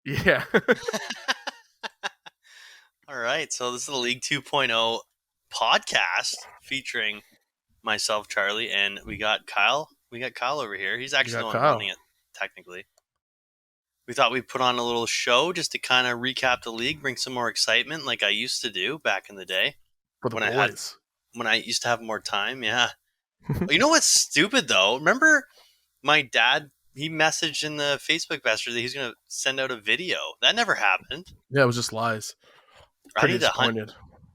Yeah. All right, so this is the League 2.0 podcast featuring myself, Charlie, and we got Kyle. We got Kyle over here. He's You actually the got one running Kyle it, technically. We thought we'd put on a little show just to kind of recap the league, bring some more excitement like I used to do back in the day for the when I had boys. when I used to have more time. Yeah. You know what's stupid though? Remember my dad, he messaged in the Facebook messenger that he's going to send out a video. That never happened. Yeah, it was just lies. I Pretty need to hunt disappointed.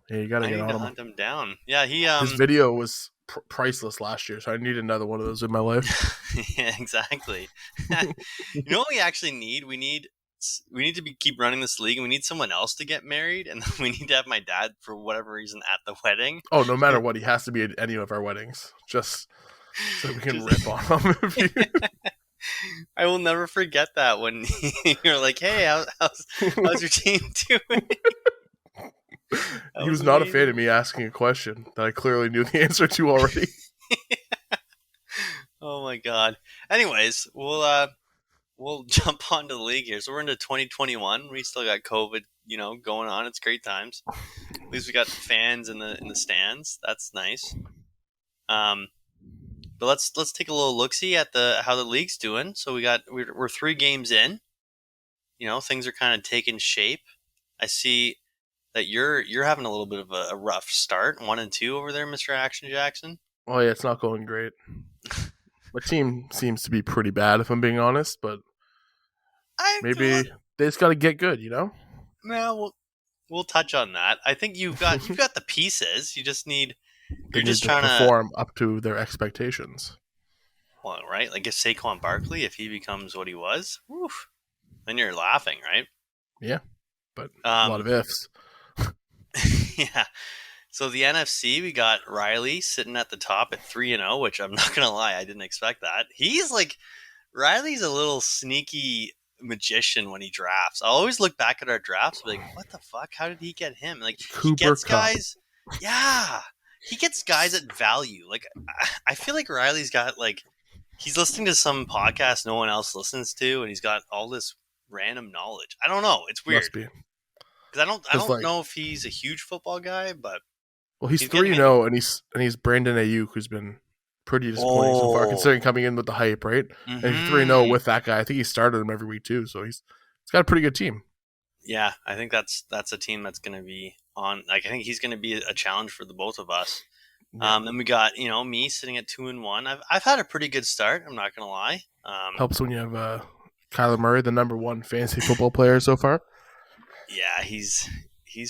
Yeah, you got to I get need on to him. hunt him down. Yeah, His video was priceless last year, so I need another one of those in my life. yeah, exactly. You know what we actually need? We need to keep running this league, and we need someone else to get married, and then we need to have my dad for whatever reason at the wedding. Oh, no matter what, he has to be at any of our weddings, just so we can Just- rip on him. I will never forget that when you're like, "Hey, how's your team doing?" That He was not a fan amazing. of me asking a question that I clearly knew the answer to already. Oh my god. Anyways, we'll jump onto the league here. So we're into 2021. We still got COVID, going on. It's great times. At least we got fans in the stands. That's nice. But let's take a little look see at how the league's doing. So we're 3 games in. Things are kind of taking shape. I see that you're having a little bit of a rough start, 1-2 over there, Mr. Action Jackson. Oh, yeah, it's not going great. My team seems to be pretty bad, if I'm being honest, but maybe they just got to get good, No, we'll touch on that. I think you've got the pieces. You just need. They You're need just to trying to. perform up to their expectations. Well, right? Like if Saquon Barkley, if he becomes what he was, woof, then you're laughing, right? Yeah, but a lot of ifs. Yeah. So the NFC, we got Riley sitting at the top at 3-0, which I'm not gonna lie, I didn't expect that. Riley's a little sneaky magician when he drafts. I always look back at our drafts, and be like, what the fuck? How did he get him? Like he Cooper gets Kupp. guys. Yeah, he gets guys at value. Like I feel like Riley's got he's listening to some podcast no one else listens to, and he's got all this random knowledge. I don't know. It's weird Must be. because I don't like- know if he's a huge football guy, but Well, he's he's getting 3-0, and he's Brandon Ayuk, who's been pretty disappointing so far, Oh. considering coming in with the hype, right? And he's Mhm. 3-0 with that guy. I think he started him every week too, so he's got a pretty good team. Yeah, I think that's a team that's going to be on. Like, I think he's going to be a challenge for the both of us. Yeah. Then we got me sitting at 2-1. I've had a pretty good start. I'm not going to lie. Helps when you have Kyler Murray, the number 1 fantasy football player so far. Yeah, he's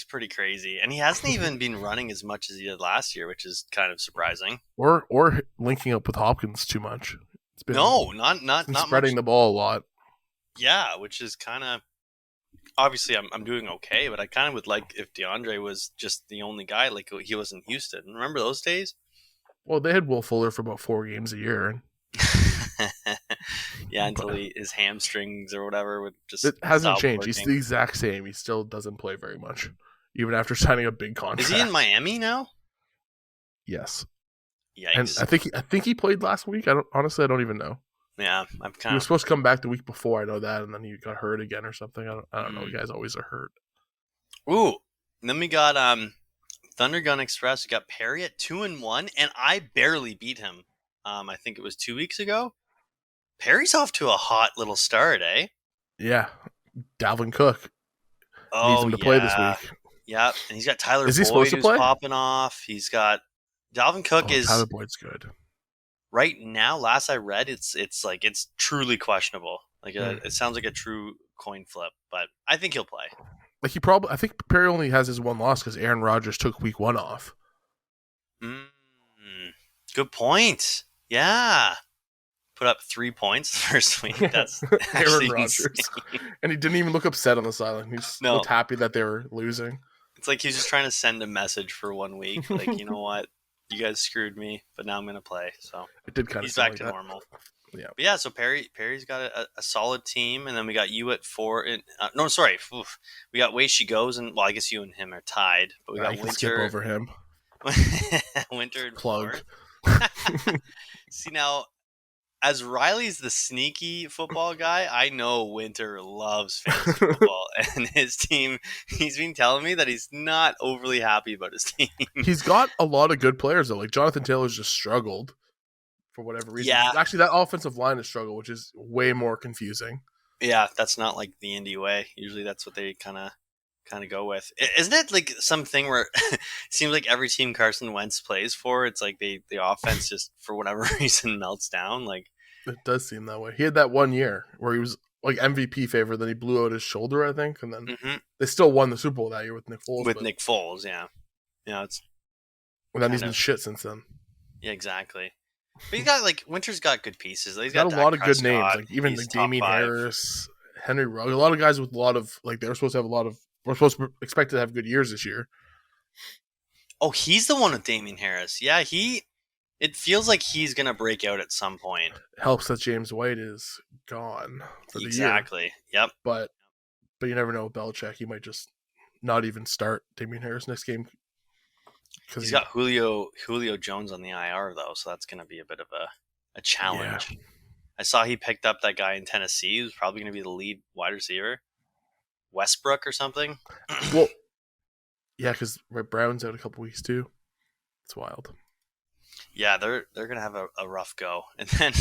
pretty crazy, and he hasn't even been running as much as he did last year, which is kind of surprising. Or linking up with Hopkins too much. It's been No, not spreading much. the ball a lot. Yeah, which is kind of obviously I'm doing okay, but I kind of would like if DeAndre was just the only guy, like he was in Houston. Remember those days? Well, they had Will Fuller for about 4 games a year. Yeah, until his hamstrings or whatever would just. It hasn't stop changed. He's working. the exact same. He still doesn't play very much, even after signing a big contract. Is he in Miami now? Yes, Yikes! and I think he played last week. I don't even know. Yeah, I'm He kind was of. supposed to come back the week before. I know that, and then he got hurt again or something. I don't know. Mm. You guys always are hurt. Ooh, and then we got Thunder Gun Express. We got Perry at 2-1, and I barely beat him. I think it was 2 weeks ago. Perry's off to a hot little start, eh? Yeah, Dalvin Cook Oh, needs him to play this week. Yeah, and he's got Tyler Is he Boyd supposed to who's play? popping off. He's got Dalvin Cook Oh, is Tyler Boyd's good. right now. Last I read, it's truly questionable. Like it sounds like a true coin flip, but I think he'll play. Like I think Perry only has his 1 loss because Aaron Rodgers took week 1 off. Good point. Yeah, put up 3 points the first week. That's Aaron actually Rodgers, insane. and he didn't even look upset on the sideline. He just No. looked happy that they were losing. It's like he's just trying to send a message for 1 week. Like, you know what? You guys screwed me, but now I'm going to play. So It did kind of he's feel back like to that. normal. Yeah. But yeah, so Perry's got a solid team, and then we got you at 4. No, sorry. Oof. We got Way She Goes, and well, I guess you and him are tied. But we got You can skip Winter. over him. Winter and Plug. Florida. See, now as Riley's the sneaky football guy, I know Winter loves fantasy football, and his team. He's been telling me that he's not overly happy about his team. He's got a lot of good players though. Like Jonathan Taylor's just struggled for whatever reason. Yeah. Actually, that offensive line has struggled, which is way more confusing. Yeah, that's not like the Indy way. Usually, that's what they kind of go with. Isn't it like something where it seems like every team Carson Wentz plays for, it's like the offense just for whatever reason melts down? Like it does seem that way. He had that one year where he was like MVP favorite, then he blew out his shoulder, I think, and then they still won the Super Bowl that year with Nick Foles. Nick Foles, yeah, it's. And then he's been shit since then. Yeah, exactly. But he's got Winter's got good pieces. He's got a Dak lot of Prescott. Good names, like even like Damien Harris, Henry Ruggs, a lot of guys with a lot of like they're supposed to have a lot of. We're supposed to expect to have good years this year. Oh, he's the one with Damien Harris. Yeah, it feels like he's gonna break out at some point. It helps that James White is gone for the year. Exactly. Yep. But you never know with Belichick. He might just not even start Damien Harris next game. He's got Julio Jones on the IR though, so that's gonna be a bit of a challenge. Yeah. I saw he picked up that guy in Tennessee who's probably gonna be the lead wide receiver. Westbrook or something. Well, yeah, because Brown's out a couple weeks too. It's wild. Yeah, they're gonna have a rough go. And then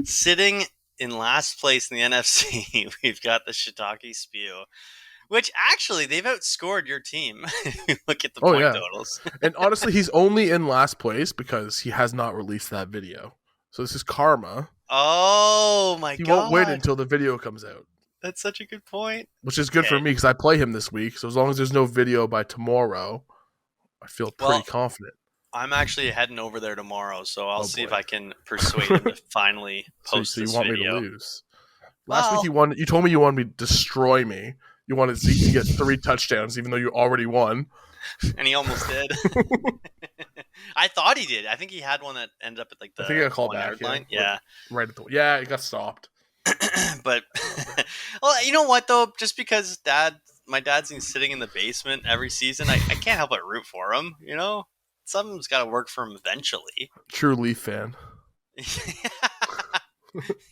sitting in last place in the NFC, we've got the Shiitake Spew, which actually they've outscored your team. Look at the point totals. And honestly, he's only in last place because he has not released that video. So this is karma. Oh my god! He won't wait until the video comes out. That's such a good point. Which is good for me because I play him this week. So as long as there's no video by tomorrow, I feel pretty confident. I'm actually heading over there tomorrow, so I'll see if I can persuade him to finally post this video. So you want me to lose? Last week you told me you wanted me to destroy me. You wanted Zeke to get 3 touchdowns, even though you already won. And he almost did. I thought he did. I think he had one that ended up at like the I think he got called back, line. Yeah. Right at the it got stopped. But well, you know what though? Just because my dad's been sitting in the basement every season, I can't help but root for him. You know, something's got to work for him eventually. True Leaf fan.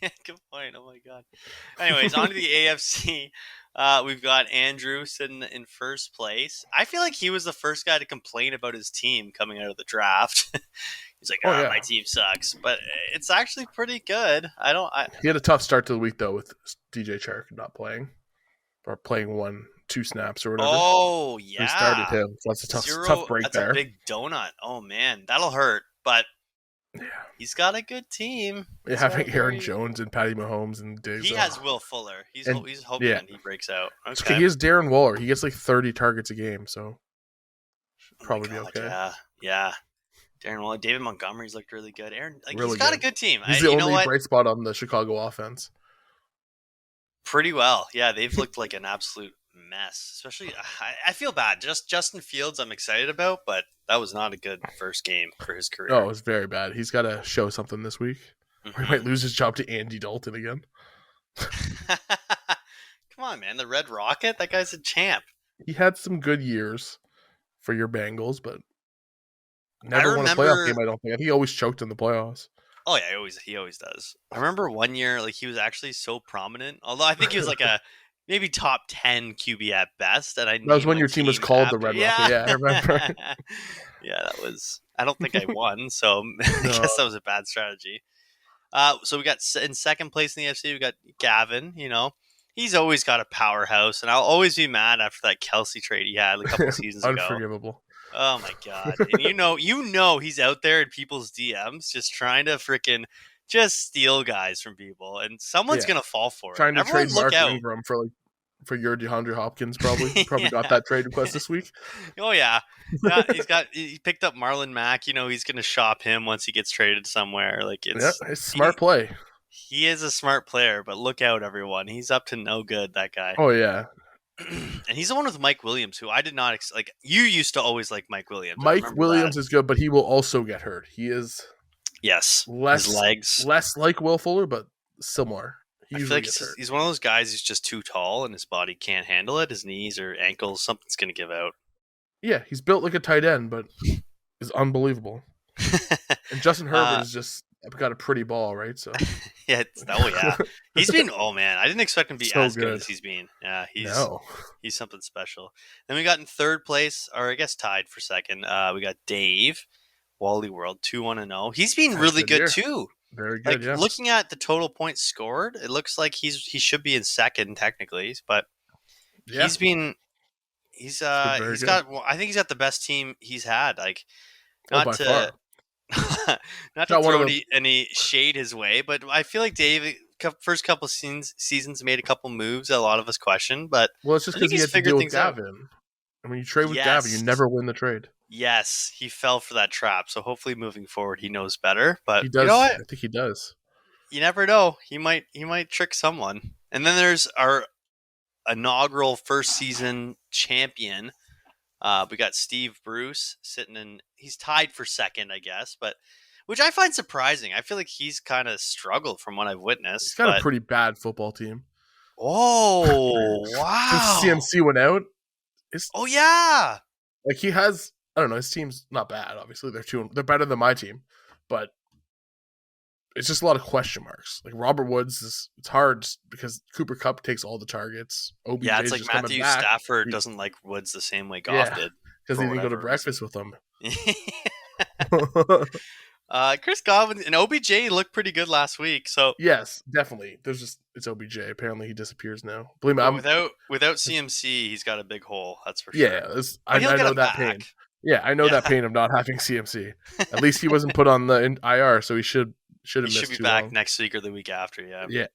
Yeah, good point. Oh my god. Anyways, on to the AFC. We've got Andrew sitting in first place. I feel like he was the first guy to complain about his team coming out of the draft. He's like, my team sucks. But it's actually pretty good. He had a tough start to the week, though, with DJ Chark not playing. Or playing 1-2 snaps or whatever. Oh, yeah. He started him. So that's a tough break that's there. That's a big donut. Oh, man. That'll hurt. But he's got a good team. Yeah, having Aaron Jones and Patty Mahomes and Diggs. He has Will Fuller. He's hoping that he breaks out. Okay. He has Darren Waller. He gets like 30 targets a game, so should probably be okay. Yeah. Darren Waller. David Montgomery's looked really good. He's got a good team. He's the only bright spot on the Chicago offense. Pretty well. Yeah, they've looked like an absolute mess. Especially, I feel bad. Just Justin Fields I'm excited about, but that was not a good first game for his career. No, it was very bad. He's got to show something this week. Mm-hmm. He might lose his job to Andy Dalton again. Come on, man. The Red Rocket? That guy's a champ. He had some good years for your Bengals, but never won a playoff game, I don't think. I think he always choked in the playoffs. Oh, yeah, he always does. I remember one year, he was actually so prominent. Although I think he was like a maybe top 10 QB at best. And that was when your team was called the Red Rocket. Yeah, I remember. Yeah, that was. I don't think I won, so I guess that was a bad strategy. So we got in second place in the NFC. We got Gavin. You know, he's always got a powerhouse, and I'll always be mad after that Kelsey trade he had a couple seasons ago. Unforgivable. Oh my god! And you know he's out there in people's DMs just trying to freaking just steal guys from people, and someone's gonna fall for it. Trying to trade Mark Ingram for your DeAndre Hopkins, probably. He probably got that trade request this week. Oh yeah, he picked up Marlon Mack. You know he's gonna shop him once he gets traded somewhere. It's smart play. He is a smart player, but look out, everyone. He's up to no good. That guy. Oh yeah. And he's the one with Mike Williams, who I did not like. You used to always like Mike Williams. Mike Williams is good, but he will also get hurt. He is his legs less like Will Fuller, but similar. I feel like he's one of those guys who's just too tall and his body can't handle it. His knees or ankles, something's going to give out. Yeah, he's built like a tight end, but is unbelievable. And Justin Herbert is just I've got a pretty ball, right? So Yeah. Yeah. He's been. Oh man, I didn't expect him to be So as good good. as he's been. Yeah, no. he's something special. Then we got in third place, or I guess tied for second. We got Dave Wally World 2-1-0. He's been Had a really good good year. too. Very Like good, yeah. looking at the total points scored, it looks like he should be in second technically, but Yeah. he's been he's very he's good. got I think he's got the best team he's had. Like by not to far. not to throw any shade his way, but I feel like Dave first couple seasons made a couple moves that a lot of us question, but Well, it's just I because think he he's had to deal with figured things out. Gavin. And when you trade with Gavin, you Yes. never win the trade. Yes, he fell for that trap. So hopefully moving forward he knows better. But He does. you know what? I think he does. You never know. He might trick someone. And then there's our inaugural first season champion. We got Steve Bruce sitting in. He's tied for second, I guess, but which I find surprising. I feel like he's kind of struggled from what I've witnessed. He's got a pretty bad football team. Oh wow! Since CMC went out, oh yeah, like he has. I don't know. His team's not bad. Obviously, they're better than my team, but it's just a lot of question marks. Like Robert Woods it's hard because Cooper Kupp takes all the targets. OBJ yeah, it's like just Matthew Stafford doesn't like Woods the same way Goff did because he didn't go to breakfast with him. Chris Godwin and OBJ looked pretty good last week. So yes, definitely. It's OBJ. Apparently, he disappears now. Believe me, without CMC, he's got a big hole. That's for sure. Yeah, I know that pain. Yeah, I know that pain of not having CMC. At least he wasn't put on the IR, so he should have missed. He should be back next week or the week after. Yeah. Yeah.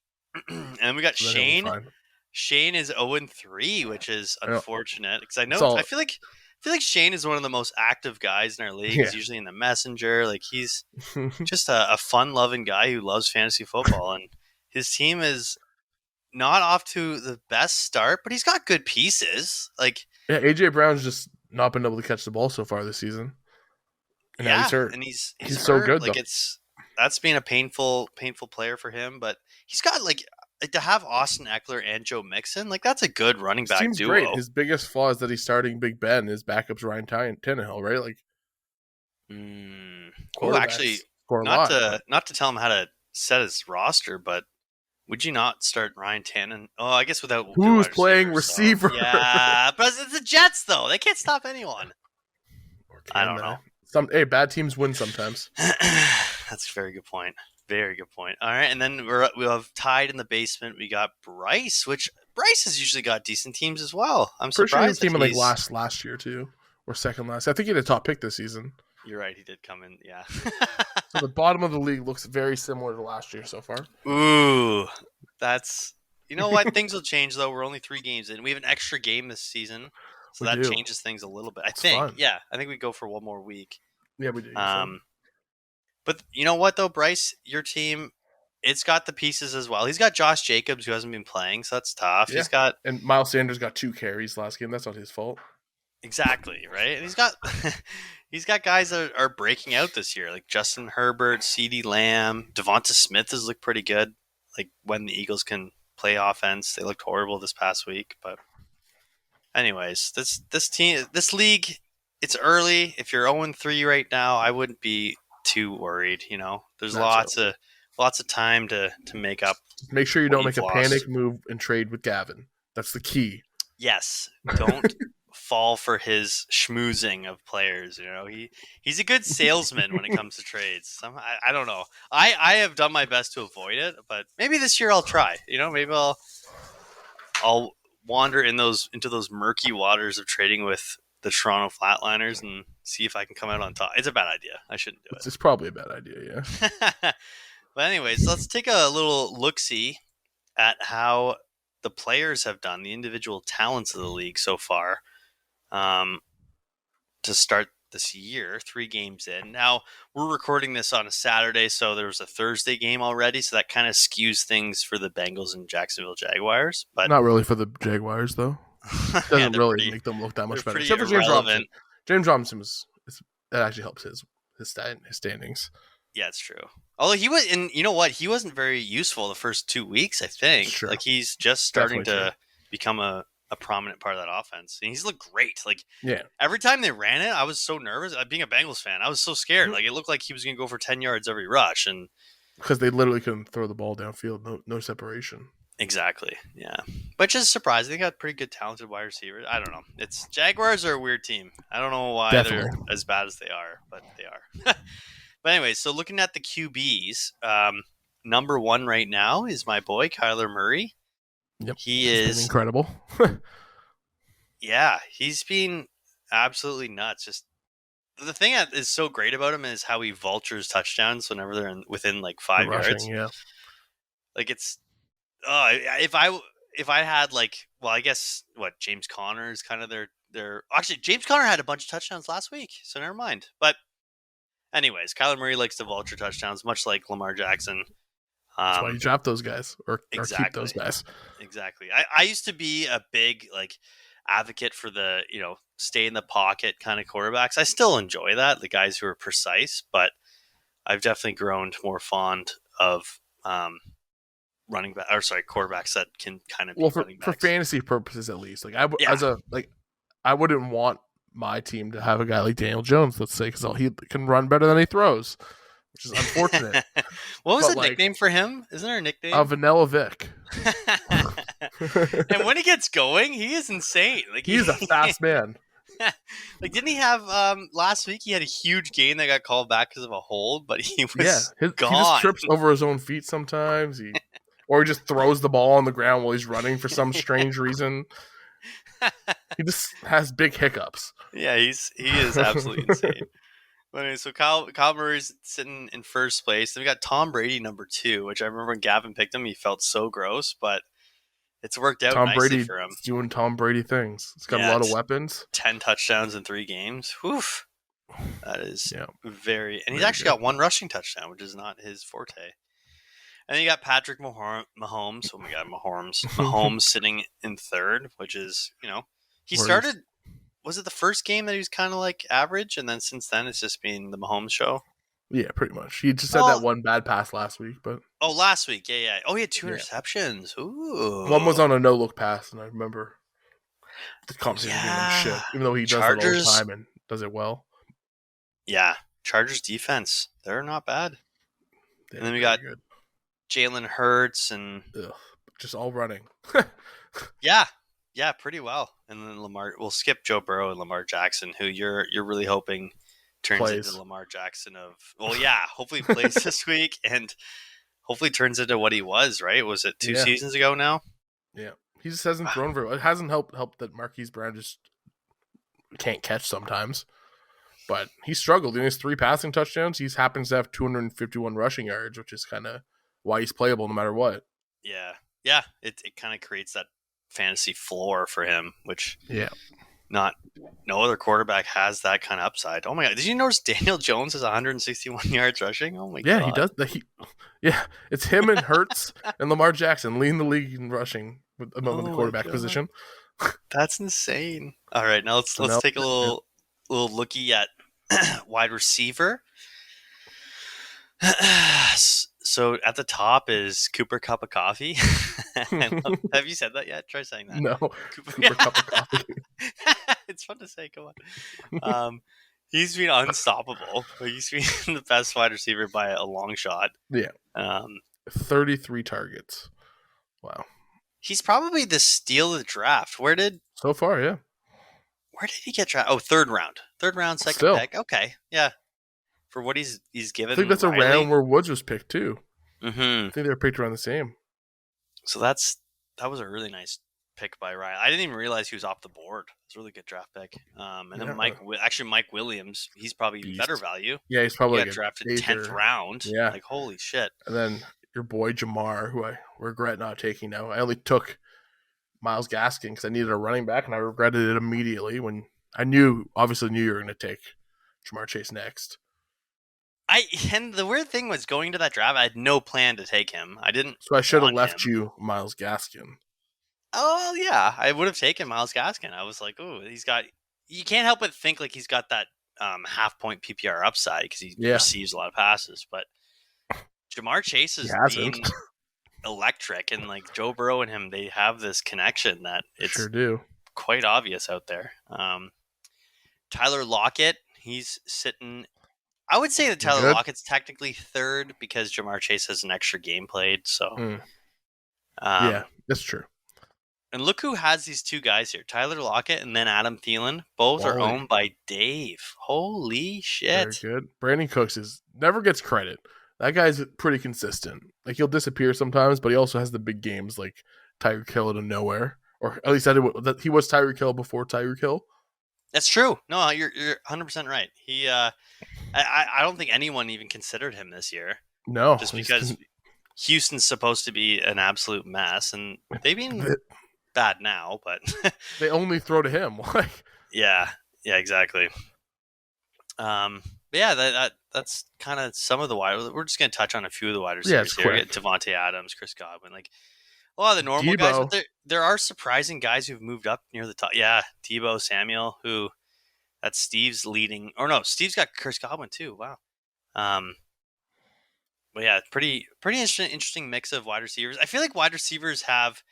And then we got Shane. Shane is 0-3, which is unfortunate because I feel like Shane is one of the most active guys in our league. Yeah. He's usually in the messenger. Like he's just a fun-loving guy who loves fantasy football, and his team is not off to the best start, but he's got good pieces. Like AJ Brown's just not been able to catch the ball so far this season. And yeah, he's hurt. And he's so good. Like that's been a painful player for him, but he's got like to have Austin Eckler and Joe Mixon, like that's a good running back seems duo. Great. His biggest flaw is that he's starting Big Ben. His backup's Ryan Tannehill, right? Like, actually, not to tell him how to set his roster, but would you not start Ryan Tannehill? Oh, I guess without who's playing receiver? So. Yeah, but it's the Jets though. They can't stop anyone. I don't know. Bad teams win sometimes. That's a very good point. Very good point. All right, and then we have tied in the basement. We got Bryce, which Bryce has usually got decent teams as well. I'm surprised. Pretty sure he came in like last year too, or second last. I think he had a top pick this season. You're right. He did come in. Yeah. So the bottom of the league looks very similar to last year so far. Ooh, that's you know what? Things will change though. We're only 3 games in. We have an extra game this season, so that changes things a little bit. I think. Fun. Yeah, I think we go for one more week. Yeah, we do. But you know what, though, Bryce? Your team, it's got the pieces as well. He's got Josh Jacobs, who hasn't been playing, so that's tough. Yeah. And Miles Sanders got 2 carries last game. That's not his fault. Exactly, right? And he's got guys that are breaking out this year, like Justin Herbert, CeeDee Lamb, Devonta Smith has looked pretty good. Like when the Eagles can play offense, they looked horrible this past week. But anyways, this league, it's early. If you're 0-3 right now, I wouldn't be too worried. You know, there's lots of time to make up. Make sure you don't make a panic move and trade with Gavin. That's the key. Yes, don't fall for his schmoozing of players. You know, he's a good salesman when it comes to trades. I don't know. I have done my best to avoid it, but maybe this year I'll try. You know, maybe I'll wander into those murky waters of trading with the Toronto Flatliners and see if I can come out on top. It's a bad idea. I shouldn't do it. It's probably a bad idea, yeah. But anyways, let's take a little look-see at how the players have done, the individual talents of the league so far to start this year, 3 games in. Now, we're recording this on a Saturday, so there was a Thursday game already, so that kind of skews things for the Bengals and Jacksonville Jaguars. But not really for the Jaguars, though. Doesn't really make them look that much better. Except for James Robinson. James Robinson that actually helps his standings. Yeah, it's true. Although he was, and you know what, he wasn't very useful the first 2 weeks. I think like he's just starting to become a a prominent part of that offense. And he's looked great. Like Yeah, every time they ran it, I was so nervous. Being a Bengals fan, I was so scared. Like it looked like he was going to go for 10 yards every rush. And because they literally couldn't throw the ball downfield. No separation. exactly. Yeah. Which is surprising. They got pretty good talented wide receivers. I don't know. It's Jaguars are a weird team. I don't know why Definitely. they're as bad as they are, but they are. But anyway, so looking at the QBs, number 1 right now is my boy Kyler Murray. Yep, He it's been is incredible. Yeah, he's been absolutely nuts. Just the thing that is so great about him is how he vultures touchdowns whenever they're within like 5 yards. Yeah. Like it's if I had like, well, I guess what James Conner is kind of their actually James Conner had a bunch of touchdowns last week, so never mind. But anyways, Kyler Murray likes to vulture touchdowns, much like Lamar Jackson. That's why you draft those guys or keep those Exactly. guys. Exactly. I used to be a big like advocate for the, stay in the pocket kind of quarterbacks. I still enjoy that, the guys who are precise, but I've definitely grown more fond of quarterbacks that can kind of be running for backs. fantasy purposes at least. Like Yeah. I wouldn't want my team to have a guy like Daniel Jones, let's say, because he can run better than he throws, which is unfortunate. What was But, the nickname for him? Isn't there a nickname? Vanilla Vic. And when he gets going, he is insane. Like He's a fast man. Like, didn't he have last week? He had a huge game that got called back because of a hold, but he was He gone. just trips over his own feet sometimes. Or he just throws the ball on the ground while he's running for some strange reason. He just has big hiccups. Yeah, he is absolutely insane. But anyway, so Kyle Murray's sitting in first place. Then we got Tom Brady number 2, which I remember when Gavin picked him, he felt so gross, but it's worked out nicely for him. Doing Tom Brady things. He's got a lot of weapons. 10 touchdowns in 3 games. Whew. That is very... And he's very actually good. got 1 rushing touchdown, which is not his forte. And then you got Patrick Mahomes. Oh my God, Mahomes sitting in third, which is, he started... Was it the first game that he was kind of like average, and then since then it's just been the Mahomes show? Yeah, pretty much. He just had that one bad pass last week, but last week, yeah. Oh, he had 2 interceptions. Ooh, one was on a no-look pass, and I remember the conversation being shit, even though he does it all the time and does it well. Yeah, Chargers defense, they're not bad. And then we got Jalen Hurts and just all running. Yeah, pretty well. And then Lamar. We'll skip Joe Burrow and Lamar Jackson, who you're really hoping turns into Lamar Jackson hopefully plays this week and hopefully turns into what he was. Right? Was it 2 seasons ago now? Yeah, he just hasn't thrown very well. It hasn't helped that Marquise Brown just can't catch sometimes. But he struggled. He has 3 passing touchdowns. He happens to have 251 rushing yards, which is kind of why he's playable no matter what. Yeah. It kind of creates that fantasy floor for him, which no other quarterback has that kind of upside. Oh my God, did you notice Daniel Jones has 161 yards rushing? Oh my God. He does. It's him and Hurts and Lamar Jackson leading the league in rushing among the quarterback position. That's insane. All right, now let's take a little looky at wide receiver. So at the top is Cooper Cup of Coffee. Have you said that yet? Try saying that. No, Cooper Cup of Coffee. It's fun to say. Come on. He's been unstoppable. He's been the best wide receiver by a long shot. Yeah. 33 targets. Wow. He's probably the steal of the draft. So far, yeah. Where did he get drafted? Oh, third round, second pick. Okay, yeah. For what he's given, I think that's Riley. a round where Woods was picked too. Mm-hmm. I think they were picked around the same. So that was a really nice pick by Riley. I didn't even realize he was off the board. It's a really good draft pick. And then Mike Williams, he's probably better value. Yeah, he's probably got drafted 10th round. Yeah, like holy shit. And then your boy Jamar, who I regret not taking now. I only took Myles Gaskin because I needed a running back, and I regretted it immediately when I obviously knew you were going to take Jamar Chase next. And the weird thing was going to that draft, I had no plan to take him. I didn't. So I should have left you Myles Gaskin. Oh yeah, I would have taken Myles Gaskin. I was like, oh, you can't help but think like he's got that half point PPR upside because he receives a lot of passes. But Jamar Chase has been electric, and like Joe Burrow and him, they have this connection that it's Sure do. quite obvious out there. Tyler Lockett, he's sitting. I would say that Tyler Good. Lockett's technically third because Jamar Chase has an extra game played. So, Yeah, that's true. And look who has these two guys here: Tyler Lockett and then Adam Thielen. Both are Wally. owned by Dave. Holy shit! Very good. Brandon Cooks never gets credit. That guy's pretty consistent. Like he'll disappear sometimes, but he also has the big games like Tyreek Hill out of nowhere, or at least that he was Tyreek Hill before Tyreek Hill. That's true. No, you're 100% right. He, I don't think anyone even considered him this year. No, just because Houston's supposed to be an absolute mess, and they've been bad now, but they only throw to him. Like, yeah, exactly. But yeah, that's kind of some of the wide. We're just gonna touch on a few of the wide receivers here. Quick. Devontae Adams, Chris Godwin, like a lot of the normal Debo. guys, but there are surprising guys who've moved up near the top. Yeah, Debo Samuel, who that's Steve's leading, or no, Steve's got Chris Godwin too. Wow. But yeah, pretty interesting mix of wide receivers. I feel like wide receivers have,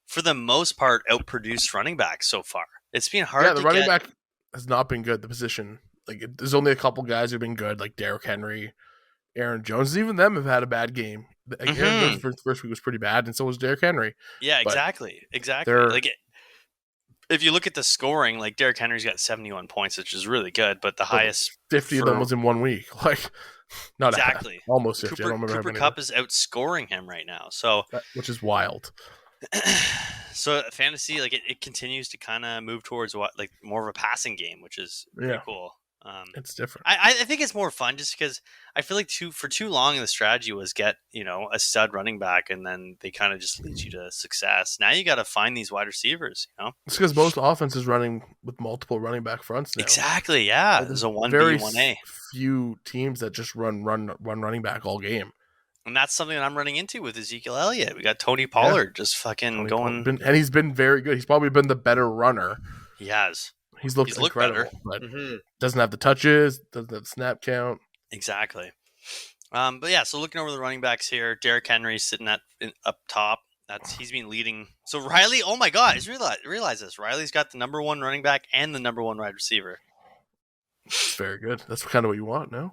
for the most part, outproduced running backs so far. It's been hard. Yeah, the running back has not been good. The position, like, there's only a couple guys who've been good, like Derrick Henry, Aaron Jones. Even them have had a bad game. Like, Aaron Jones' first week was pretty bad, and so was Derrick Henry. Yeah, exactly. Like, if you look at the scoring, like Derrick Henry's got 71 points, which is really good, but the highest 50 of them was in 1 week. Like, not exactly almost 50. I don't remember Cooper Kupp is outscoring him right now, so which is wild. So fantasy, like it continues to kind of move towards like more of a passing game, which is pretty cool. It's different. I think it's more fun just because I feel like for too long the strategy was get a stud running back and then they kind of just lead you to success. Now you got to find these wide receivers. It's because most offense is running with multiple running back fronts now. Exactly. Yeah, there's a 1B, 1A. Few teams that just run running back all game. And that's something that I'm running into with Ezekiel Elliott. We got Tony Pollard just fucking going. And he's been very good. He's probably been the better runner. He has. He's looked incredible, better. But doesn't have the touches, doesn't have the snap count. Exactly. But yeah, so looking over the running backs here, Derrick Henry sitting up top. He's been leading. So Riley, oh my God, I just realize this. Riley's got the number one running back and the number one wide receiver. It's very good. That's kind of what you want, no?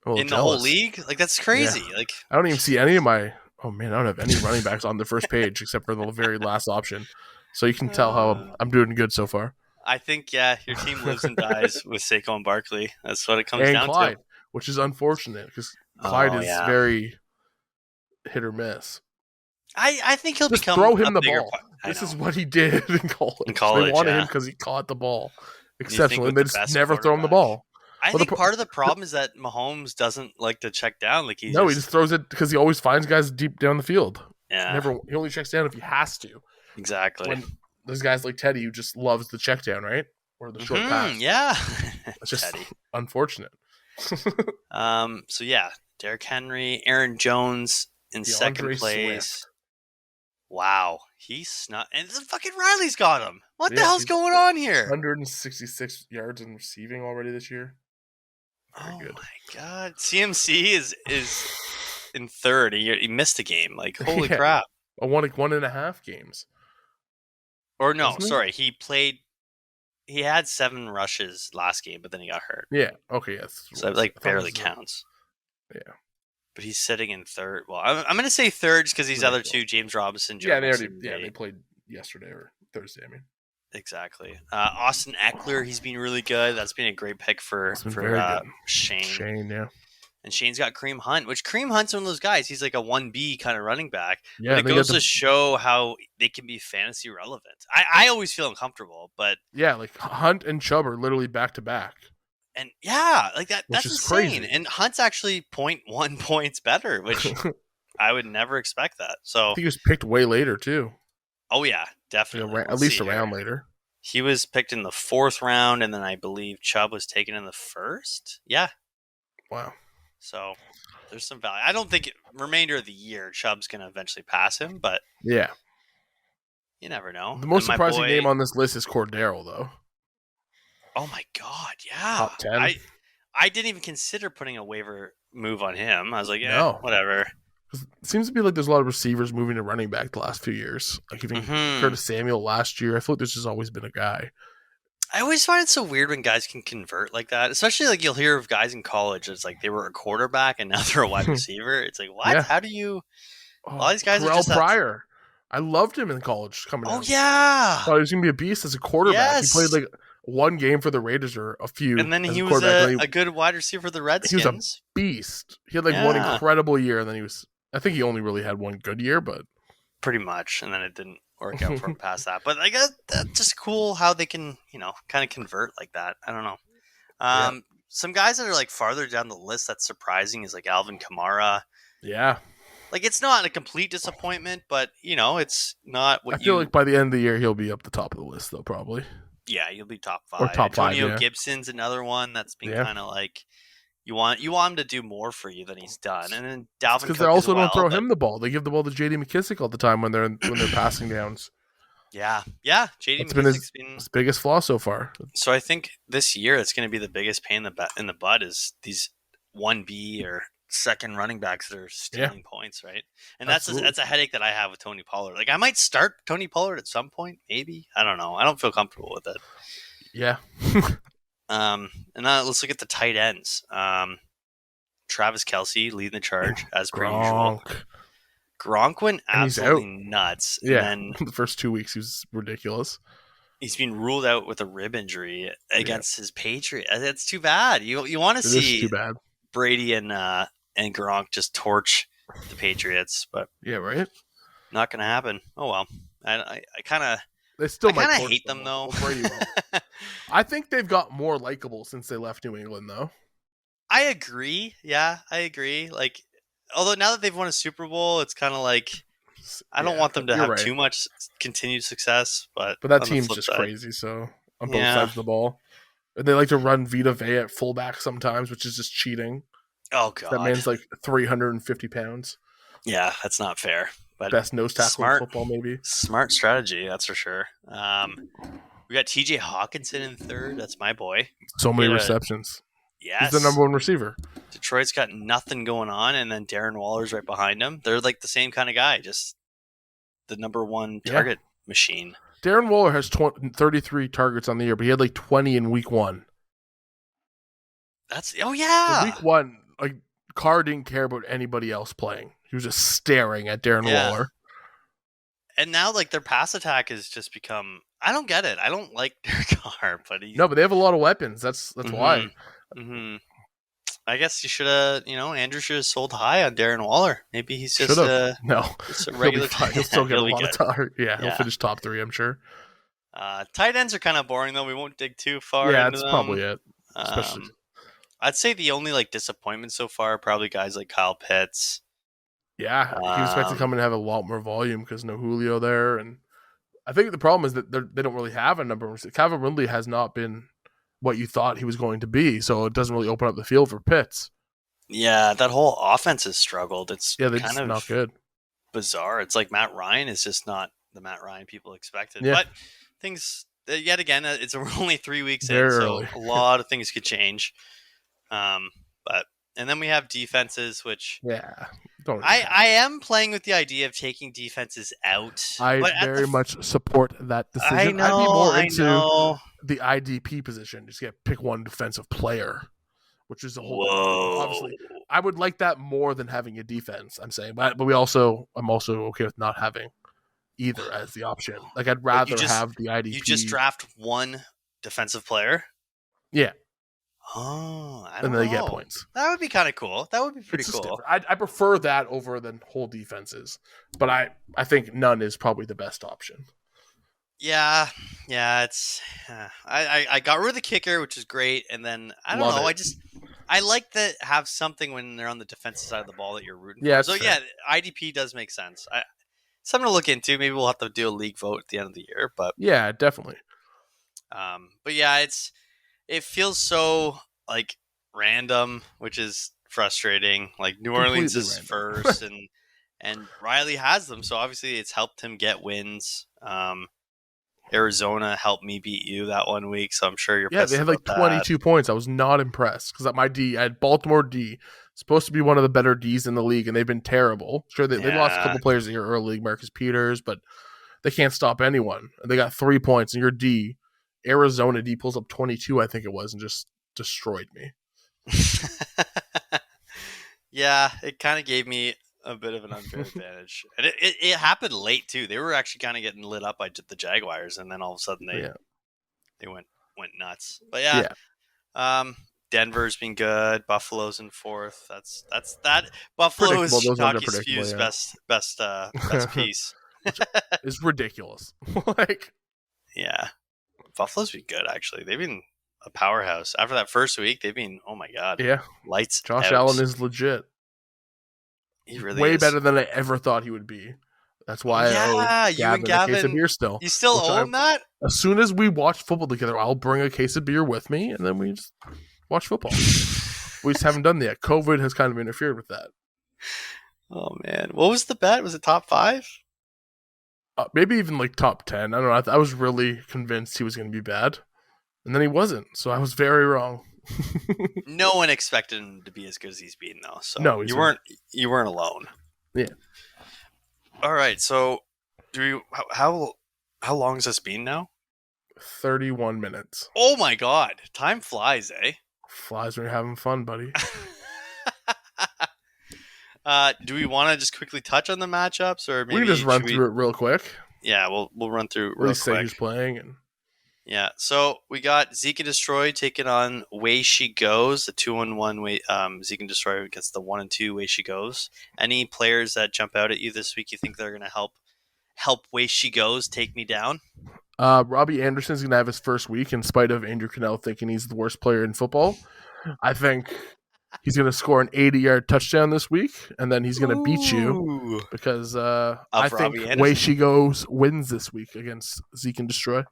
In the whole league? Like, that's crazy. Yeah. Like, I don't even see any of my. Oh man, I don't have any running backs on the first page except for the very last option. So you can tell how I'm doing good so far. I think your team lives and dies with Saquon Barkley. That's what it comes down Clyde, to. Which is unfortunate because Clyde is very hit or miss. I think he'll just become throw him the bigger ball. This is what he did in college. They wanted him because he caught the ball exceptionally. And they just never throw him the ball. I think part of the problem is that Mahomes doesn't like to check down. Like he just throws it because he always finds guys deep down the field. Yeah, he only checks down if he has to. Exactly. When there's guys like Teddy who just loves the check down, right? Or the short pass. Yeah. It's just unfortunate. So yeah, Derrick Henry, Aaron Jones in second place. Swift. Wow. He's not, and the fucking Riley's got him. What the hell's going on here? 166 yards in receiving already this year. Very good. My God. CMC is in third. He missed a game. Like, holy crap. I won 1.5 games. Or no, sorry. He had 7 rushes last game, but then he got hurt. Yeah. Okay. Yes. So it barely counts. Yeah. But he's sitting in third. Well, I'm going to say third just because these other two, James Robinson, they played yesterday or Thursday. I mean, exactly. Austin Eckler, he's been really good. That's been a great pick for Shane. Shane, yeah. And Shane's got Kareem Hunt, which Kareem Hunt's one of those guys. He's like a 1B kind of running back. Yeah, but it goes to show how they can be fantasy relevant. I always feel uncomfortable, but yeah, like Hunt and Chubb are literally back to back. And yeah, like that's insane. Crazy. And Hunt's actually 0.1 points better, which I would never expect that. So I think he was picked way later too. Oh yeah, definitely. At least a round later. He was picked in the 4th round, and then I believe Chubb was taken in the 1st. Yeah. Wow. So there's some value. I don't think remainder of the year Chubb's going to eventually pass him, but yeah, you never know. The most surprising name on this list is Cordero, though. Oh my God, yeah. Top 10. I didn't even consider putting a waiver move on him. I was like, yeah, whatever. 'Cause it seems to be like there's a lot of receivers moving to running back the last few years. Like even Curtis Samuel last year, I feel like there's just always been a guy. I always find it so weird when guys can convert like that, especially like you'll hear of guys in college. It's like they were a quarterback and now they're a wide receiver. It's like, what? Yeah. How do you? A Oh, lot of these guys are Terrell just Pryor. I loved him in college coming Oh out. yeah, Thought he was gonna be a beast as a quarterback. Yes. He played like one game for the Raiders or a few, and then as he a was quarterback. a good wide receiver for the He Redskins. was a beast. He had like one Yeah. incredible year, and then I think he only really had one good year, but Pretty much, and then it didn't work out for him past that. But I guess that's just cool how they can, kind of convert like that. I don't know. Some guys that are like farther down the list that's surprising is like Alvin Kamara. yeah. Like it's not a complete disappointment, but it's not what I feel like by the end of the year he'll be up the top of the list though, probably. Yeah, you'll be top 5. Or top 5, Antonio yeah. Gibson's another one that's been Yeah. kind of like you want him to do more for you than he's done, and then Dalvin Because Cook they also as well, don't throw but- him the ball. They give the ball to J.D. McKissick all the time when they're passing downs. Yeah, JD That's been McKissick's been. His biggest flaw so far. So I think this year it's going to be the biggest pain in the butt is these 1B or second running backs that are stealing points, right? And that's a headache that I have with Tony Pollard. Like I might start Tony Pollard at some point, maybe. I don't know. I don't feel comfortable with it. Yeah. And now let's look at the tight ends. Travis Kelce leading the charge as per usual. Gronk went absolutely nuts. Yeah. And the first 2 weeks he was ridiculous. he's been ruled out with a rib injury against his Patriots. That's too bad. You want to see too bad. Brady and Gronk just torch the Patriots, but yeah, right. Not gonna happen. Oh well. I kind of They still I might kind of torch hate them though. Well, Brady won't. I think they've got more likable since they left New England, though. I agree. Yeah, I agree. Like, although now that they've won a Super Bowl, it's kind of like I don't want them to have too much continued success. But that team's just crazy. So on both sides of the ball, and they like to run Vita Vea at fullback sometimes, which is just cheating. Oh god, that man's like 350 pounds. Yeah, that's not fair. But best nose tackle in football, maybe. Smart strategy, that's for sure. We got TJ Hawkinson in third. That's my boy. So many receptions. Yes. He's the number one receiver. Detroit's got nothing going on, and then Darren Waller's right behind him. They're like the same kind of guy, just the number one target machine. Darren Waller has 33 targets on the year, but he had like 20 in week 1. That's yeah. In week 1, like Carr didn't care about anybody else playing. He was just staring at Darren Waller. And now, like, their pass attack has just become... I don't get it. I don't like Derek Carr, but No, but they have a lot of weapons. That's why. Mm-hmm. I guess you should have, Andrew should have sold high on Darren Waller. Maybe he's just no, just a regular he'll still get a lot of time. Yeah, he'll finish top 3, I'm sure. Tight ends are kind of boring, though. We won't dig too far into that's them. Probably it. Especially... I'd say the only, like, disappointment so far are probably guys like Kyle Pitts. Yeah, he was expected to come and have a lot more volume because no Julio there. And I think the problem is that they don't really have a number. Calvin Ridley has not been what you thought he was going to be, so it doesn't really open up the field for Pitts. Yeah, that whole offense has struggled. It's they're kind just of not good. Bizarre. It's like Matt Ryan is just not the Matt Ryan people expected. Yeah. But things, yet again, it's only 3 weeks Very in, early. so a lot of things could change. And then we have defenses, which I am playing with the idea of taking defenses out. I very much support that decision. I'd be more into the IDP position. Just pick one defensive player, which is a whole. Obviously, I would like that more than having a defense. I'm saying, but I'm also okay with not having either as the option. Like I'd rather have the IDP. You just draft one defensive player. Yeah. Oh, I and don't then they know. get points. That would be kind of cool. That would be pretty cool. I prefer that over than whole defenses, but I think none is probably the best option. Yeah. It's I got rid of the kicker, which is great, and then I don't know. I like to have something when they're on the defensive side of the ball that you're rooting for. So fair. IDP does make sense. Something to look into. Maybe we'll have to do a league vote at the end of the year, but yeah, definitely. But yeah, it feels so like random, which is frustrating. Like New Orleans is first, and Riley has them, so obviously it's helped him get wins. Arizona helped me beat you that one week, so I'm sure you're Yeah, pissed they had about like 22 points. I was not impressed because at my D, I had Baltimore D, supposed to be one of the better Ds in the league, and they've been terrible. Sure, they lost a Yeah. couple players in your early league, Marcus Peters, but they can't stop anyone. And they got 3 points, and your D, Arizona D, pulls up 22, I think it was, and just destroyed me. Yeah, it kind of gave me a bit of an unfair advantage. And it happened late, too. They were actually kind of getting lit up by the Jaguars, and then all of a sudden they went nuts. But yeah. Denver's been good. Buffalo's in fourth. That's that. Buffalo is Those ones are Shiitake's Few's predictable, best piece. It's ridiculous. Like, Yeah, Buffalo's been good actually. They've been a powerhouse. After that first week, they've been, oh my god, yeah, lights. Josh out. Allen is legit. He really way is. better than I ever thought he would be. That's why I owe you and Gavin a case of Gavin, beer still. you still owe him that? As soon as we watch football together, I'll bring a case of beer with me, and then we just watch football. We just haven't done that yet. COVID has kind of interfered with that. Oh, man. What was the bet? Was it top 5? Maybe even like top 10. I don't know. I was really convinced he was going to be bad, and then he wasn't. So I was very wrong. No one expected him to be as good as he's been, though. So no, you weren't alone. Yeah. All right. So, how long has this been now? 31 minutes. Oh my god, time flies, eh? Flies when you're having fun, buddy. Do we want to just quickly touch on the matchups, or maybe we can just run through it real quick? Yeah, we'll run through real quick. Say who's quick. playing and. Yeah, so we got Zeke and Destroy taking on Way She Goes, the 2-1 Zeke and Destroy against the 1-2 Way She Goes. Any players that jump out at you this week you think they're going to help Way She Goes take me down? Robbie Anderson's going to have his first week in spite of Andrew Cannell thinking he's the worst player in football. I think he's going to score an 80-yard touchdown this week, and then he's going to beat you because I think Way She Goes wins this week against Zeke and Destroy.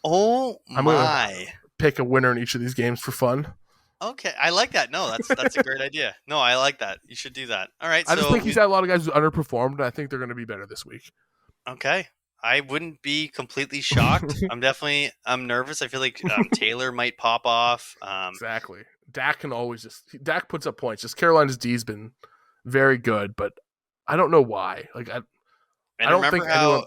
Oh I'm gonna pick a winner in each of these games for fun. Okay, I like that. No, that's a great idea. No, I like that. You should do that. All right. I just think he's had a lot of guys who underperformed, and I think they're going to be better this week. Okay, I wouldn't be completely shocked. I'm nervous. I feel like Taylor might pop off. Exactly. Dak can always Dak puts up points. Just Carolina's D's been very good, but I don't know why. Like I don't think anyone.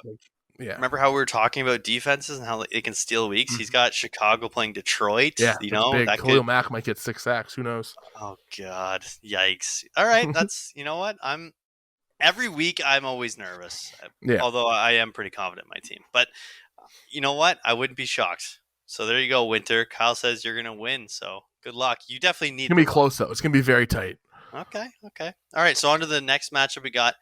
Yeah. Remember how we were talking about defenses and how it can steal weeks? He's got Chicago playing Detroit. Yeah, you know, big. Khalil Mack might get 6 sacks. Who knows? Oh God, yikes! All right, that's you know what every week I'm always nervous. Yeah. Although I am pretty confident in my team, but you know what? I wouldn't be shocked. So there you go, Winter. Kyle says you're gonna win. So good luck. You definitely need. It's gonna be close though. It's gonna be very tight. Okay. All right. So on to the next matchup. We got.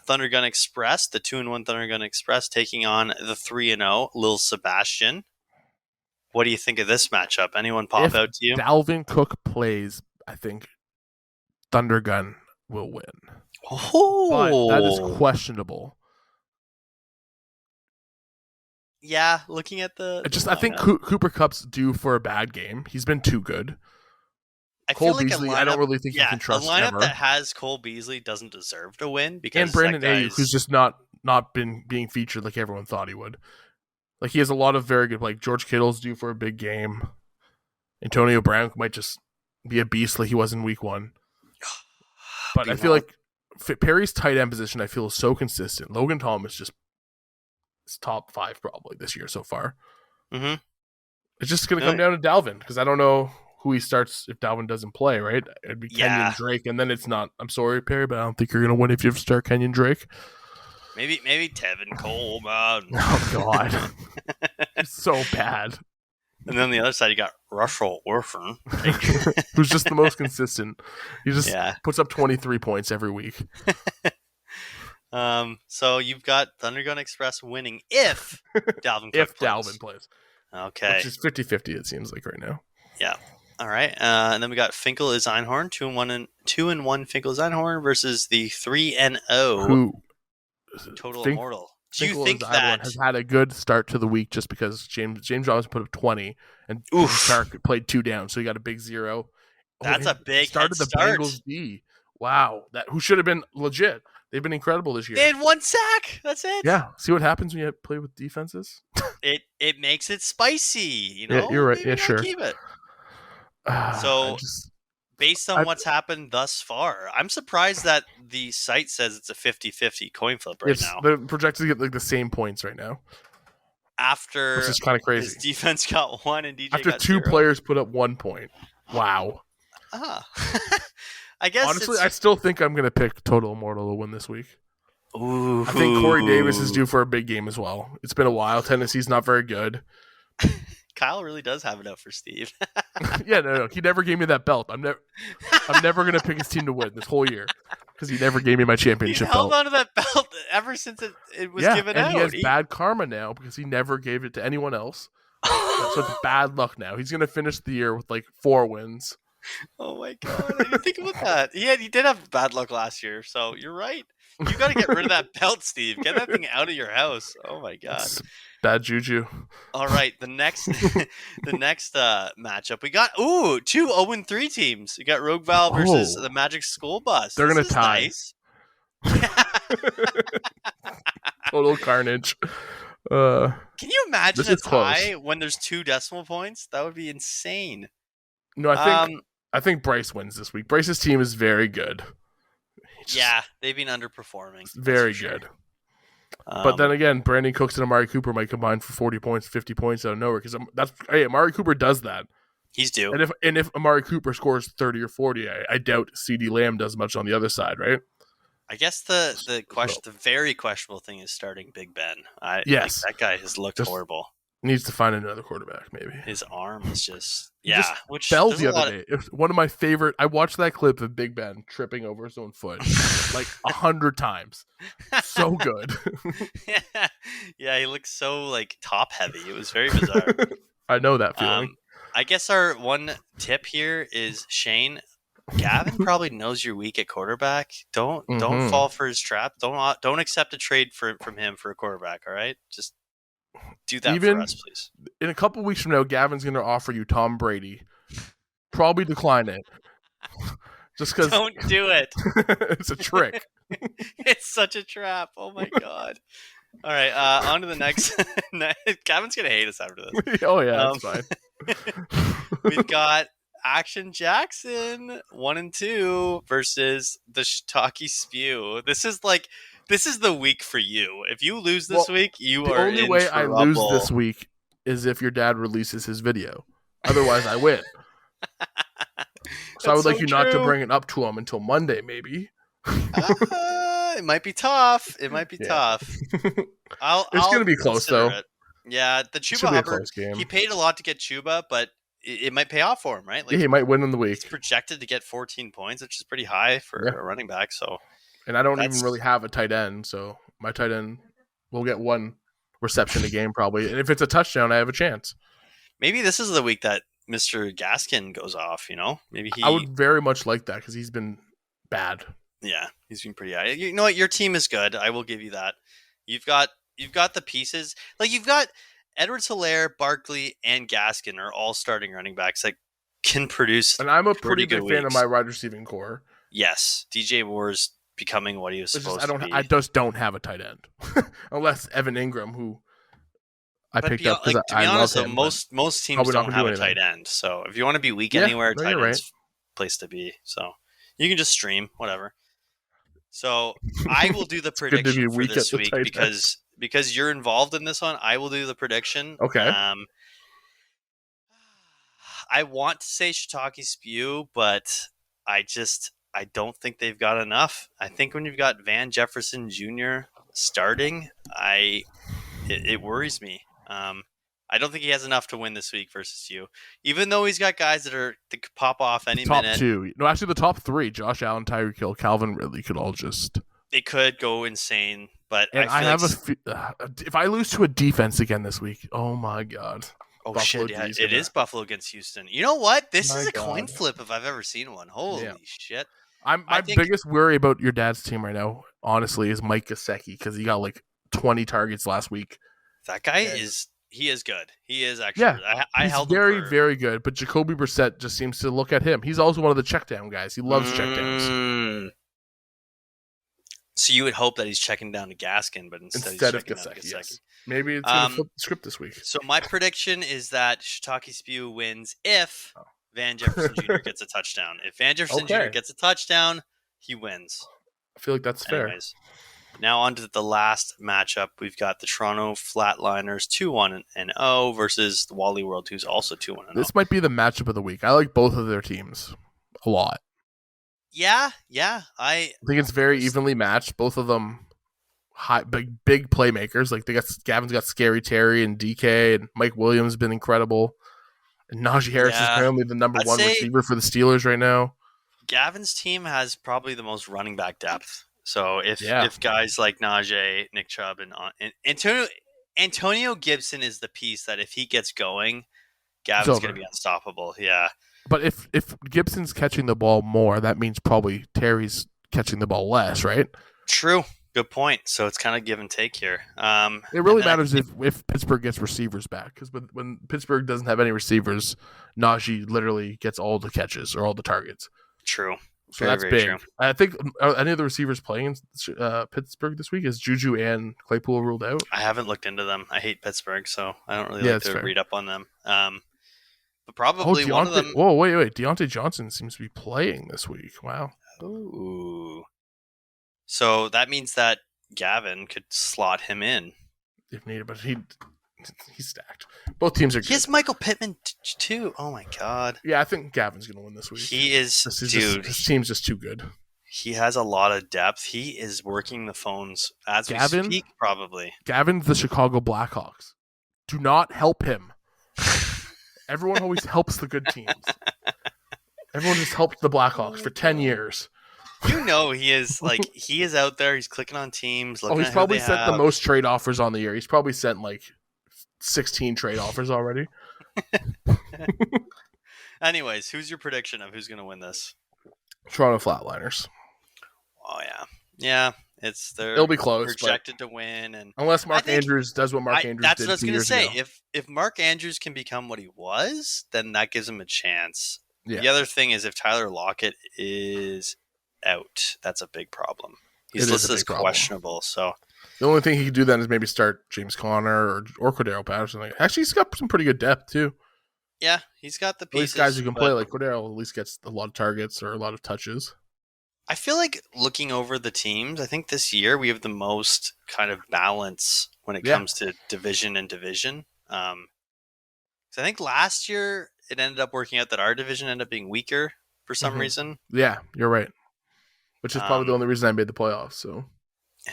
Thunder Gun Express, the 2-1 Thunder Gun Express, taking on the 3-0 Lil Sebastian. What do you think of this matchup? Anyone pop out to you? Dalvin Cook plays, I think Thunder Gun will win. Oh, but that is questionable. Yeah, looking at I think Cooper Kupp's due for a bad game. He's been too good. Cole Beasley, I don't really think you can trust. A lineup ever. that has Cole Beasley doesn't deserve to win because and Brandon Ayuk, who's just not been being featured like everyone thought he would. Like he has a lot of very good. Like George Kittle's due for a big game. Antonio Brown might just be a beast like he was in Week 1. But I feel like Perry's tight end position, I feel, is so consistent. Logan Thomas is top 5 probably this year so far. Mm-hmm. It's just going to come down to Dalvin because I don't know who he starts if Dalvin doesn't play, right? It'd be Kenyon Drake, and then it's not. I'm sorry, Perry, but I don't think you're going to win if you start Kenyon Drake. Maybe Tevin Coleman. Oh, God. It's so bad. And then on the other side, you got Russell Wilson. Who's just the most consistent. He just puts up 23 points every week. So you've got Thunder Gun Express winning if Dalvin Cook if Dalvin plays. Okay. Which is 50-50, it seems like right now. Yeah. All right. And then we got Finkel is Einhorn, 2-1 Finkel is Einhorn versus the 3-0 Total Immortal. Do you think that has had a good start to the week just because James Robinson put up 20 and Chark played 2 down, so he got a big 0. That's a big started head the Bengals D. Wow, who should have been legit. They've been incredible this year. They had 1 sack. That's it. Yeah. See what happens when you play with defenses? It makes it spicy, you know? Yeah, you're right. Maybe Yeah, gotta sure. keep it. I So, just, based on what's happened thus far, I'm surprised that the site says it's a 50-50 coin flip right now. they're projected to get like the same points right now, After which is kind of his crazy. defense got 1 and DJ After got 2 0. players put up 1 point. Wow. I guess Honestly, I still think I'm going to pick Total Immortal to win this week. Ooh. I think Corey Davis is due for a big game as well. It's been a while. Tennessee's not very good. Kyle really does have it out for Steve. Yeah, no. He never gave me that belt. I'm never going to pick his team to win this whole year because he never gave me my He's championship held belt. on to that belt ever since it was given and out. he has bad karma now because he never gave it to anyone else. So it's bad luck now. He's going to finish the year with like 4 wins. Oh my god! I didn't think about that. He did have bad luck last year, so you're right. You got to get rid of that belt, Steve. Get that thing out of your house. Oh my god! It's bad juju. All right, the next matchup we got 2 0-3 teams. You got Rogue Val versus the Magic School Bus. They're This gonna is tie. Nice. Total carnage. Can you imagine This a is close. tie when there's 2 decimal points? That would be insane. No, I think Bryce wins this week. Bryce's team is very good. Yeah, they've been underperforming. That's Very for sure. good. But then again, Brandon Cooks and Amari Cooper might combine for 40 points, 50 points out of nowhere because Amari Cooper does that. he's due. And if Amari Cooper scores 30 or 40, I doubt CeeDee Lamb does much on the other side, right? I guess the very questionable thing is starting Big Ben. Yes. That guy has looked horrible. Needs to find another quarterback, maybe. His arm is just which Fell there's the a other lot day. It was one of my favorite. I watched that clip of Big Ben tripping over his own foot like 100 times. So good. Yeah, he looks so like top heavy. It was very bizarre. I know that feeling. I guess our one tip here is Shane. Gavin probably knows you're weak at quarterback. Don't fall for his trap. Don't accept a trade from him for a quarterback. All right, just do that for us, please. In a couple weeks from now, Gavin's going to offer you Tom Brady. Probably decline it. Just because. Don't do it. It's a trick. It's such a trap. Oh my god. All right, on to the next. Gavin's gonna hate us after this. Oh yeah, that's fine. We've got Action Jackson 1 and 2 versus the Shiitake Spew. This is the week for you. If you lose this week, you are in the only way I trouble. lose this week is if your dad releases his video. Otherwise, I win. So I would like you not to bring it up to him until Monday, maybe. It might be tough. It might be tough. It's going to be close, though. It. Yeah, the Chuba Should be a Hubbard, close game. he paid a lot to get Chuba, but it might pay off for him, right? He might win in the week. He's projected to get 14 points, which is pretty high for a running back. So, and I don't even really have a tight end, so my tight end will get 1 reception a game probably. And if it's a touchdown, I have a chance. Maybe this is the week that Mr. Gaskin goes off, Maybe I would very much like that because he's been bad. Yeah, he's been pretty high. You know what? Your team is good. I will give you that. You've got the pieces. Like you've got Edwards-Helaire, Barkley, and Gaskin are all starting running backs that can produce. And I'm a pretty big fan of weeks. my wide receiving core. Yes, DJ Moore's becoming what he was supposed to be. I just don't have a tight end, unless Evan Ingram, who I picked up because I love him. Most teams don't have a tight end. So if you want to be weak anywhere, tight end's place to be. So you can just stream whatever. So I will do the prediction for this week because you're involved in this one. I will do the prediction. Okay. I want to say Shiitake Spew, but I don't think they've got enough. I think when you've got Van Jefferson Jr. starting, it worries me. I don't think he has enough to win this week versus you, even though he's got guys that could pop off any minute. Top 2. No, actually the top 3, Josh Allen, Tyreek Hill, Calvin Ridley could all just... It could go insane, but and if I lose to a defense again this week, oh my God. Oh Buffalo shit, yeah, it is Buffalo against Houston. You know what? This is a coin flip if I've ever seen one. Holy shit. My biggest worry about your dad's team right now, honestly, is Mike Gesicki because he got like 20 targets last week. That guy is good. He is actually. Yeah, I held him very, very good. But Jacoby Brissett just seems to look at him. He's also one of the check down guys. He loves check downs. So you would hope that he's checking down to Gaskin, but instead he's Instead of checking down to Gasecki, Gasecki. yes. Maybe it's going to flip the script this week. So my prediction is that Shiitake Spew wins if Van Jefferson Jr. gets a touchdown. If Van Jefferson Jr. gets a touchdown, he wins. I feel like that's fair. Anyways, now on to the last matchup. We've got the Toronto Flatliners 2-1-0 versus the Wally World, who's also 2-1-0. This might be the matchup of the week. I like both of their teams a lot. Yeah. I think it's very evenly matched. Both of them big playmakers. Like Gavin's got Scary Terry and DK, and Mike Williams has been incredible. And Najee Harris is apparently the number one receiver for the Steelers right now. Gavin's team has probably the most running back depth. So if guys like Najee, Nick Chubb, and Antonio Gibson is the piece that if he gets going, Gavin's going to be unstoppable. Yeah. But if Gibson's catching the ball more, that means probably Terry's catching the ball less, right? True. Good point. So it's kind of give and take here. It really matters if Pittsburgh gets receivers back, because when Pittsburgh doesn't have any receivers, Najee literally gets all the catches or all the targets. True. So that's big. True. I think any of the receivers playing in Pittsburgh this week is Juju and Claypool ruled out. I haven't looked into them. I hate Pittsburgh, so I don't really like to read up on them. But probably one of them. Whoa, wait! Deontay Johnson seems to be playing this week. Wow. Ooh. So that means that Gavin could slot him in if needed, but he's stacked. Both teams are good. He has Michael Pittman too. Oh my god. Yeah, I think Gavin's going to win this week. He is, dude. His team's just too good. He has a lot of depth. He is working the phones as we speak, probably. Gavin's the Chicago Blackhawks. Do not help him. Everyone always helps the good teams. Everyone just helped the Blackhawks for 10 years. You know he is he is out there. He's clicking on teams. He's probably sent the most trade offers on the year. He's probably sent 16 trade offers already. Anyways, who's your prediction of who's going to win this? Toronto Flatliners. Oh yeah. It'll be close. Projected to win, and unless Mark Andrews does what Mark Andrews did. That's what I was going to say. Ago. If Mark Andrews can become what he was, then that gives him a chance. Yeah. The other thing is if Tyler Lockett is out, that's a big problem. He's listed as questionable. So the only thing he could do then is maybe start James Conner or Cordero Patterson. Actually, he's got some pretty good depth too. Yeah, he's got the pieces. At least guys who can play like Cordero at least gets a lot of targets or a lot of touches. I feel like looking over the teams, I think this year we have the most kind of balance when it comes to division and division. So I think last year it ended up working out that our division ended up being weaker for some reason. Yeah, you're right. Which is probably the only reason I made the playoffs. So.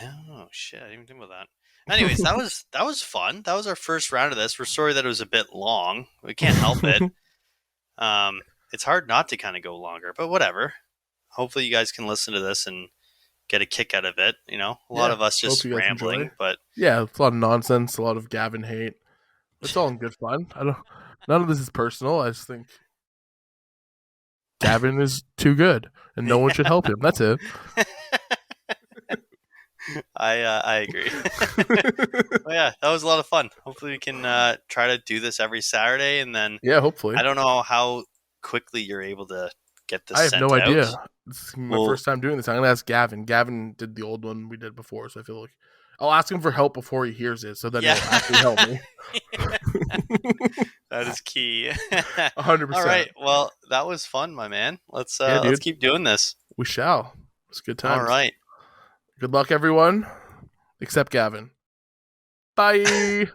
Oh shit! I didn't even think about that. Anyways, that was fun. That was our first round of this. We're sorry that it was a bit long. We can't help it. It's hard not to kind of go longer, but whatever. Hopefully, you guys can listen to this and get a kick out of it. You know, a lot of us just rambling, but yeah, it's a lot of nonsense, a lot of Gavin hate. It's all in good fun. None of this is personal. I just think Gavin is too good, and no one should help him. That's it. I agree. Well, yeah, that was a lot of fun. Hopefully, we can try to do this every Saturday, and then hopefully. I don't know how quickly you're able to get this. I have no idea. This is my first time doing this. I'm gonna ask Gavin. Gavin did the old one we did before, so I feel like I'll ask him for help before he hears it, so then he'll actually help me. That is key. 100%. All right. Well, that was fun, my man. Let's keep doing this. We shall. It's good time. All right. Good luck, everyone, except Gavin. Bye.